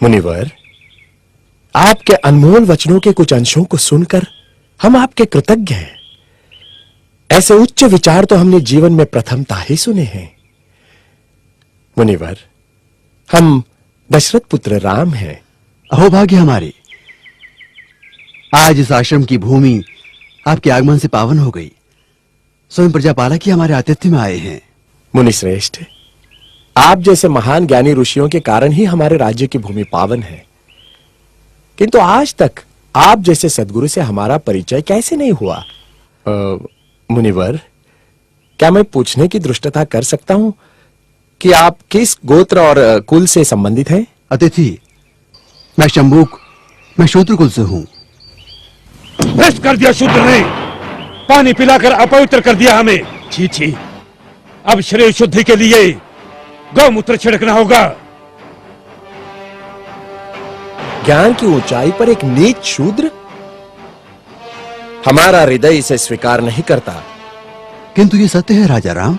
मुनिवर, आपके अनमोल वचनों के कुछ अंशों को सुनकर हम आपके कृतज्ञ हैं। ऐसे उच्च विचार तो हमने जीवन में प्रथमतः ही सुने हैं। मुनिवर, हम दशरथ पुत्र राम हैं। अहोभाग्य हमारे, आज इस आश्रम की भूमि आपके आगमन से पावन हो गई। स्वयं प्रजापालक ही हमारे आतिथ्य में आए हैं। मुनिश्रेष्ठ, आप जैसे महान ज्ञानी ऋषियों के कारण ही हमारे राज्य की भूमि पावन है, किंतु आज तक आप जैसे सद्गुरु से हमारा परिचय कैसे नहीं हुआ? मुनिवर, क्या मैं पूछने की धृष्टता कर सकता हूं कि आप किस गोत्र और कुल से संबंधित हैं? अतिथि, मैं शंभुक, मैं शूद्र कुल से हूं। भ्रष्ट कर दिया शूद्र ने, पानी पिलाकर अपवित्र कर दिया हमें। छी छी, अब शरीर शुद्धि के लिए गौमूत्र छिड़कना होगा। ज्ञान की ऊंचाई पर एक नीच शूद्र? हमारा हृदय इसे स्वीकार नहीं करता। किंतु ये सत्य है राजा राम,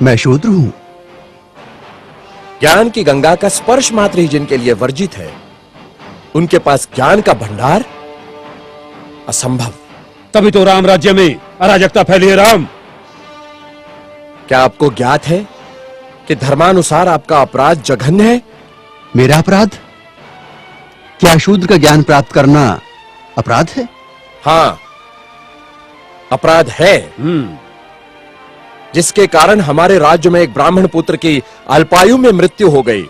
मैं शूद्र हूं। ज्ञान की गंगा का स्पर्श मात्र ही जिनके लिए वर्जित है, उनके पास ज्ञान का भंडार असंभव। तभी तो राम राज्य में अराजकता फैली है। राम, क्या आपको ज्ञात है कि धर्मानुसार आपका अपराध जघन्य है? मेरा अपराध? क्या शूद्र का ज्ञान प्राप्त करना अपराध है? हाँ, अपराध है, जिसके कारण हमारे राज्य में एक ब्राह्मण पुत्र की अल्पायु में मृत्यु हो गई।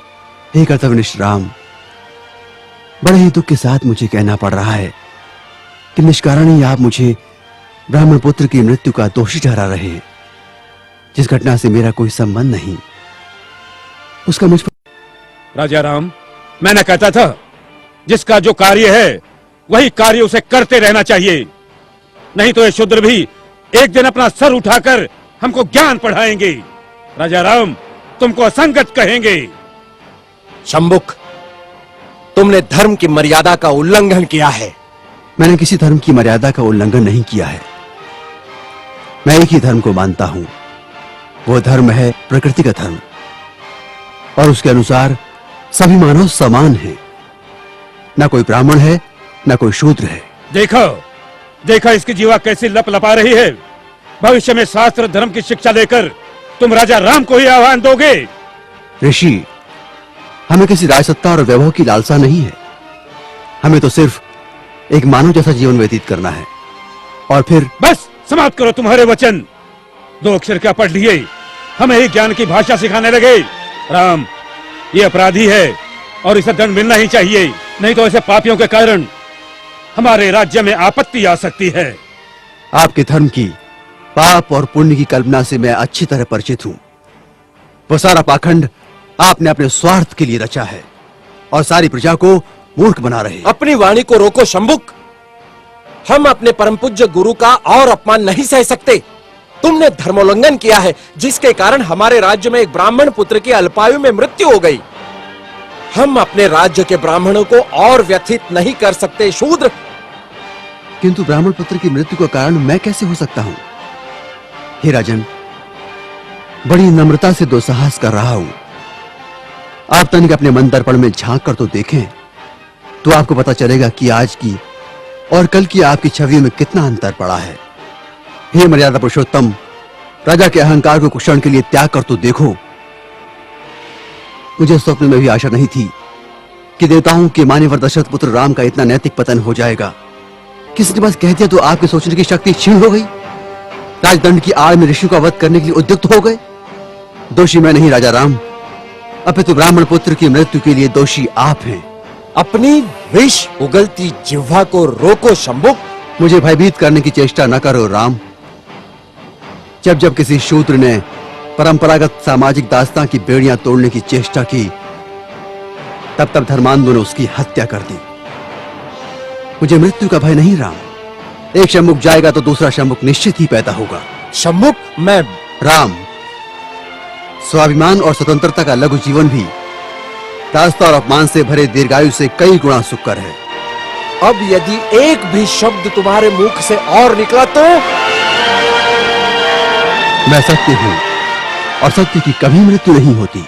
हे कर्तव्यनिष्ठ राम, बड़े ही दुख के साथ मुझे कहना पड़ रहा है कि निष्कारण ही आप मुझे ब्राह्मण पुत्र की मृत्यु का दोषी ठहरा रहे हैं, जिस घटना से मेरा कोई संबंध नहीं, उसका मुझ पर। राजा राम, मैंने कहता था जिसका जो कार्य है वही कार्य उसे करते रहना चाहिए, नहीं तो ये शूद्र भी एक दिन अपना सर उठाकर हमको ज्ञान पढ़ाएंगे। राजा राम, तुमको असंगत कहेंगे। शंभुक, तुमने धर्म की मर्यादा का उल्लंघन किया है। मैंने किसी धर्म की मर्यादा का उल्लंघन नहीं किया है। मैं एक ही धर्म को मानता हूं, वो धर्म है प्रकृति का धर्म, और उसके अनुसार सभी मानव समान हैं। ना कोई ब्राह्मण है, ना कोई शूद्र है। देखो देखो इसकी जीवा कैसी लप लपा रही है। भविष्य में शास्त्र धर्म की शिक्षा लेकर तुम राजा राम को ही आह्वान दोगे। ऋषि, हमें किसी राजसत्ता और वैभव की लालसा नहीं है। हमें तो सिर्फ एक मानव जैसा जीवन व्यतीत करना है, और फिर बस समाप्त करो तुम्हारे वचन। 2 अक्षर क्या पढ़ लिए, हमें ही ज्ञान की भाषा सिखाने लगे। राम, ये अपराधी है और इसे दंड मिलना ही चाहिए, नहीं तो ऐसे पापियों के कारण हमारे राज्य में आपत्ति आ सकती है। आपके धर्म की पाप और पुण्य की कल्पना से मैं अच्छी तरह परिचित हूं। वो सारा पाखंड आपने अपने स्वार्थ के लिए रचा है और सारी प्रजा को मूर्ख बना रहे। अपनी वाणी को रोको शंभुक। हम अपने परम पूज्य गुरु का और अपमान नहीं सह सकते। तुमने धर्मोल्लंघन किया है, जिसके कारण हमारे राज्य में एक ब्राह्मण पुत्र की अल्पायु में मृत्यु हो गई। हम अपने राज्य के ब्राह्मणों को और व्यथित नहीं कर सकते शूद्र। किंतु ब्राह्मण पुत्र की मृत्यु का कारण मैं कैसे हो सकता हूं? हे राजन, बड़ी नम्रता से दुस्साहस कर रहा हूं। आप तनिक अपने मन दर्पण में झांक कर तो देखें, तो आपको पता चलेगा कि आज की और कल की आपकी छवि में कितना अंतर पड़ा है। हे मर्यादा पुरुषोत्तम, राजा के अहंकार को कुछ क्षण के लिए त्याग कर तो देखो। मुझे स्वप्न में भी आशा नहीं थी कि देवताओं के मान्यवर दशरथ पुत्र राम का इतना नैतिक पतन हो जाएगा। किसी ने बस कह दिया तो आपके सोचने की शक्ति क्षीण हो गई। राजदंड की आड़ में ऋषि का वध करने के लिए उद्युक्त हो गए। दोषी मैं नहीं राजा राम, अपितु ब्राह्मण पुत्र की मृत्यु के लिए दोषी आप हैं। अपनी विष उगलती जिह्वा को रोको शंभुक। मुझे भयभीत करने की चेष्टा न करो राम। जब जब किसी शूद्र ने परंपरागत सामाजिक दास्तां की बेड़ियां तोड़ने की चेष्टा की, तब तब धर्मांधों ने उसकी हत्या कर दी। मुझे मृत्यु का भय नहीं राम। एक शंभुक जाएगा तो दूसरा शंभुक निश्चित ही पैदा होगा। शंभुक, मैं राम, स्वाभिमान और स्वतंत्रता का लघु जीवन भी दास्ता और अपमान से भरे दीर्घायु से कई गुना सुखकर है। अब यदि एक भी शब्द तुम्हारे मुख से और निकला तो मैं सत्य हूं और सत्य की कभी मृत्यु नहीं होती।